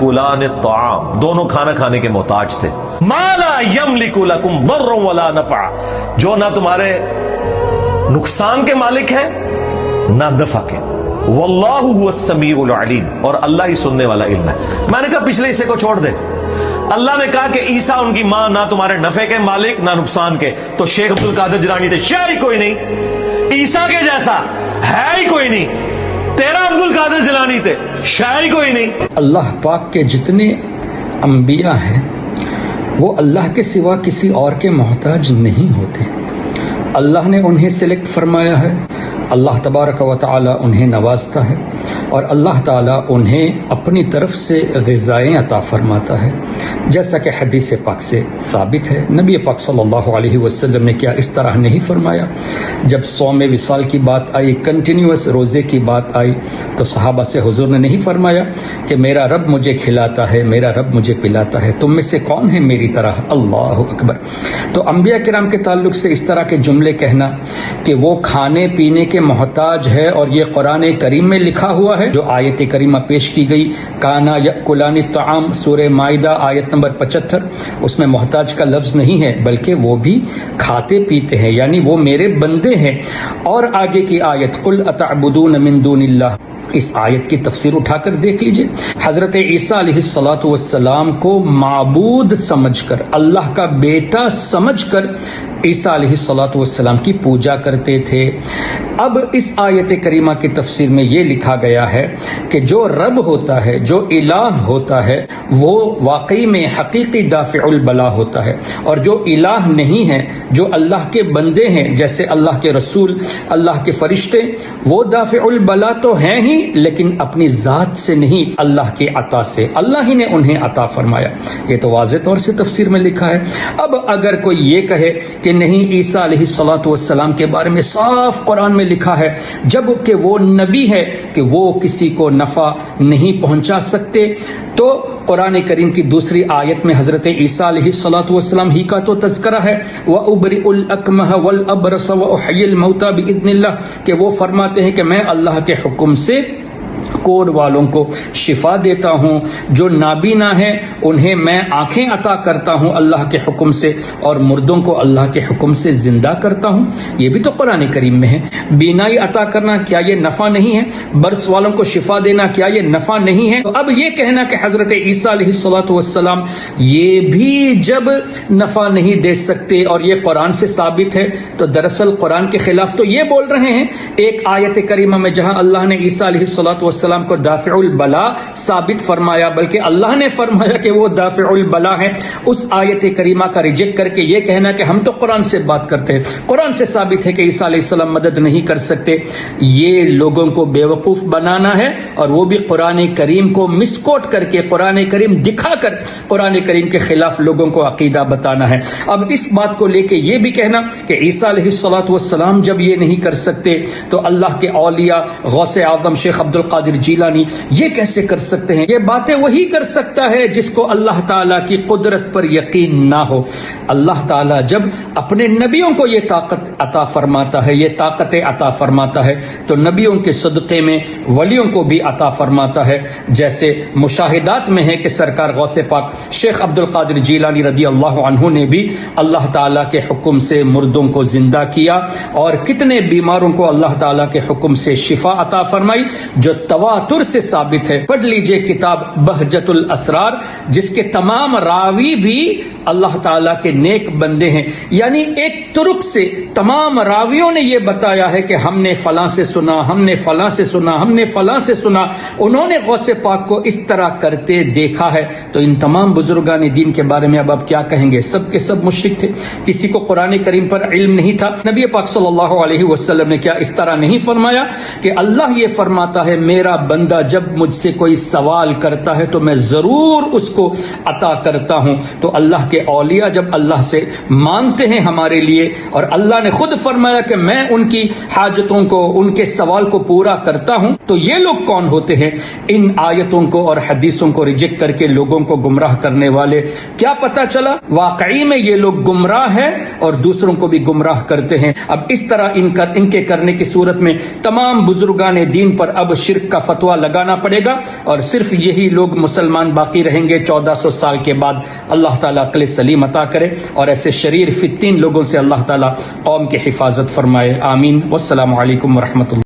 کلان الطعام، دونوں کھانا کھانے کے محتاج تھے. ما لا یملک لکم ضر ولا نفع، جو نہ تمہارے نقصان کے مالک ہیں نہ نفع کے. واللہ هو السمیع العلیم، اور اللہ ہی سننے والا علم ہے. میں نے کہا پچھلے حصے کو چھوڑ دے. اللہ نے کہا کہ عیسیٰ ان کی ماں نہ تمہارے نفع کے مالک نہ نقصان کے. تو شیخ عبد القادر جیلانی تھے، شاعر ہی کوئی نہیں عیسیٰ کے جیسا، ہے ہی کوئی نہیں. تیرا عبد القادر جیلانی تھے، شاعر ہی کوئی نہیں. اللہ پاک کے جتنے انبیاء ہیں وہ اللہ کے سوا کسی اور کے محتاج نہیں ہوتے. اللہ نے انہیں سلیکٹ فرمایا ہے، اللہ تبارک و تعالی انہیں نوازتا ہے، اور اللہ تعالی انہیں اپنی طرف سے غذائیں عطا فرماتا ہے، جیسا کہ حدیث پاک سے ثابت ہے. نبی پاک صلی اللہ علیہ وسلم نے کیا اس طرح نہیں فرمایا؟ جب صوم وصال کی بات آئی، کنٹینیوس روزے کی بات آئی، تو صحابہ سے حضور نے نہیں فرمایا کہ میرا رب مجھے کھلاتا ہے، میرا رب مجھے پلاتا ہے، تم میں سے کون ہے میری طرح؟ اللہ اکبر. تو انبیاء کرام کے تعلق سے اس طرح کے جملے کہنا کہ وہ کھانے پینے کے محتاج ہے، اور یہ قرآن کریم میں لکھا ہوا ہے. جو آیت کریمہ پیش کی گئی کانا یأکلان الطعام، سورہ مائدہ آیت نمبر 75، اس میں محتاج کا لفظ نہیں ہے، بلکہ وہ بھی کھاتے پیتے ہیں، یعنی وہ میرے بندے ہیں. اور آگے کی آیت قل اتعبدون من دون اللہ، اس آیت کی تفسیر اٹھا کر دیکھ لیجئے. حضرت عیسیٰ علیہ السلام کو معبود سمجھ کر، اللہ کا بیٹا سمجھ کر عیسیٰ علیہ السلام کی پوجا کرتے تھے. اب اس آیت کریمہ کی تفسیر میں یہ لکھا گیا ہے کہ جو رب ہوتا ہے، جو الہ ہوتا ہے، وہ واقعی میں حقیقی دافع البلا ہوتا ہے. اور جو الہ نہیں ہے، جو اللہ کے بندے ہیں، جیسے اللہ کے رسول، اللہ کے فرشتے، وہ دافع البلا تو ہیں ہی، لیکن اپنی ذات سے نہیں، اللہ کی عطا سے. اللہ ہی نے انہیں عطا فرمایا. یہ تو واضح طور سے تفسیر میں لکھا ہے. اب اگر کوئی یہ کہے کہ نہیں، عیسیٰ علیہ السلام کے بارے میں صاف قرآن میں لکھا ہے جب کہ وہ نبی ہے کہ وہ کسی کو نفع نہیں پہنچا سکتے، تو قرآن کریم کی دوسری آیت میں حضرت عیسیٰ علیہ السلام ہی کا تو تذکرہ ہے. وَأُبْرِئُ الْأَكْمَحَ وَالْأَبْرَصَ وَأُحْيِي الْمَوْتَى بِإِذْنِ اللَّهِ، کہ وہ فرماتے ہیں کہ میں اللہ کے حکم سے کوڑ والوں کو شفا دیتا ہوں، جو نابینا ہیں انہیں میں آنکھیں عطا کرتا ہوں اللہ کے حکم سے، اور مردوں کو اللہ کے حکم سے زندہ کرتا ہوں. یہ بھی تو قرآن کریم میں ہے. بینائی عطا کرنا کیا یہ نفع نہیں ہے؟ برس والوں کو شفا دینا کیا یہ نفع نہیں ہے؟ تو اب یہ کہنا کہ حضرت عیسیٰ علیہ السلام یہ بھی جب نفع نہیں دے سکتے اور یہ قرآن سے ثابت ہے، تو دراصل قرآن کے خلاف تو یہ بول رہے ہیں. ایک آیت کریمہ میں جہاں اللہ نے عیسیٰ علیہ السلام کو دافع البلا ثابت فرمایا، بلکہ اللہ نے فرمایا کہ وہ دافع البلا ہے، اس آیت کریمہ کا ریجیکٹ کر کے یہ کہنا کہ ہم تو قرآن سے بات کرتے ہیں، قرآن سے ثابت ہے کہ عیسیٰ علیہ السلام مدد نہیں کر سکتے. یہ لوگوں کو بیوقوف بنانا ہے، اور وہ بھی قرآن کریم کو مسکوٹ کر کے، قرآن کریم دکھا کر قرآن کریم کے خلاف لوگوں کو عقیدہ بتانا ہے. اب اس بات کو لے کے یہ بھی کہنا کہ عیسیٰ علیہ السلام جب یہ نہیں کر سکتے تو اللہ کے اولیاء غوث اعظم شیخ عبد القادر جیلانی یہ کیسے کر سکتے ہیں؟ یہ باتیں وہی کر سکتا ہے جس کو اللہ تعالیٰ کی قدرت پر یقین نہ ہو. اللہ تعالیٰ جب اپنے نبیوں کو یہ طاقت عطا فرماتا ہے، یہ طاقت عطا فرماتا ہے، تو نبیوں کے صدقے میں ولیوں کو بھی عطا فرماتا ہے. جیسے مشاہدات میں ہے کہ سرکار غوث پاک شیخ عبد القادر جیلانی رضی اللہ عنہ نے بھی اللہ تعالیٰ کے حکم سے مردوں کو زندہ کیا، اور کتنے بیماروں کو اللہ تعالیٰ کے حکم سے شفا عطا فرمائی، جو تواتر سے ثابت ہے. پڑھ لیجئے کتاب بہجت الاسرار، جس کے تمام راوی بھی اللہ تعالیٰ کے نیک بندے ہیں. یعنی ایک طرق سے تمام راویوں نے یہ بتایا ہے کہ ہم نے فلاں سے سنا، ہم نے فلاں سے سنا، ہم نے فلاں سے سنا، انہوں نے غوث پاک کو اس طرح کرتے دیکھا ہے. تو ان تمام بزرگان دین کے بارے میں اب کیا کہیں گے؟ سب کے سب مشرک تھے، کسی کو قرآن کریم پر علم نہیں تھا. نبی پاک صلی اللہ علیہ وسلم نے کیا اس طرح نہیں فرمایا کہ اللہ یہ فرماتا ہے میرا بندہ جب مجھ سے کوئی سوال کرتا ہے تو میں ضرور اس کو عطا کرتا ہوں؟ تو اللہ کے یہ اولیاء جب اللہ سے مانگتے ہیں ہمارے لیے، اور اللہ نے خود فرمایا کہ میں ان کی حاجتوں کو، ان کے سوال کو پورا کرتا ہوں، تو یہ لوگ کون ہوتے ہیں؟ ان آیتوں کو اور حدیثوں کو ریجیکٹ کر کے لوگوں کو گمراہ کرنے والے۔ کیا پتہ چلا؟ واقعی میں یہ لوگ گمراہ ہیں اور دوسروں کو بھی گمراہ کرتے ہیں۔ اب اس طرح ان کے کرنے کی صورت میں تمام بزرگان دین پر اب شرک کا فتویٰ لگانا پڑے گا، اور صرف یہی لوگ مسلمان باقی رہیں گے 1400 سال کے بعد۔ اللہ تعالیٰ عقل سلیم عطا کرے اور ایسے شریر فتین لوگوں سے اللہ تعالیٰ قوم کی حفاظت فرمائے، آمین۔ والسلام علیکم ورحمۃ اللہ۔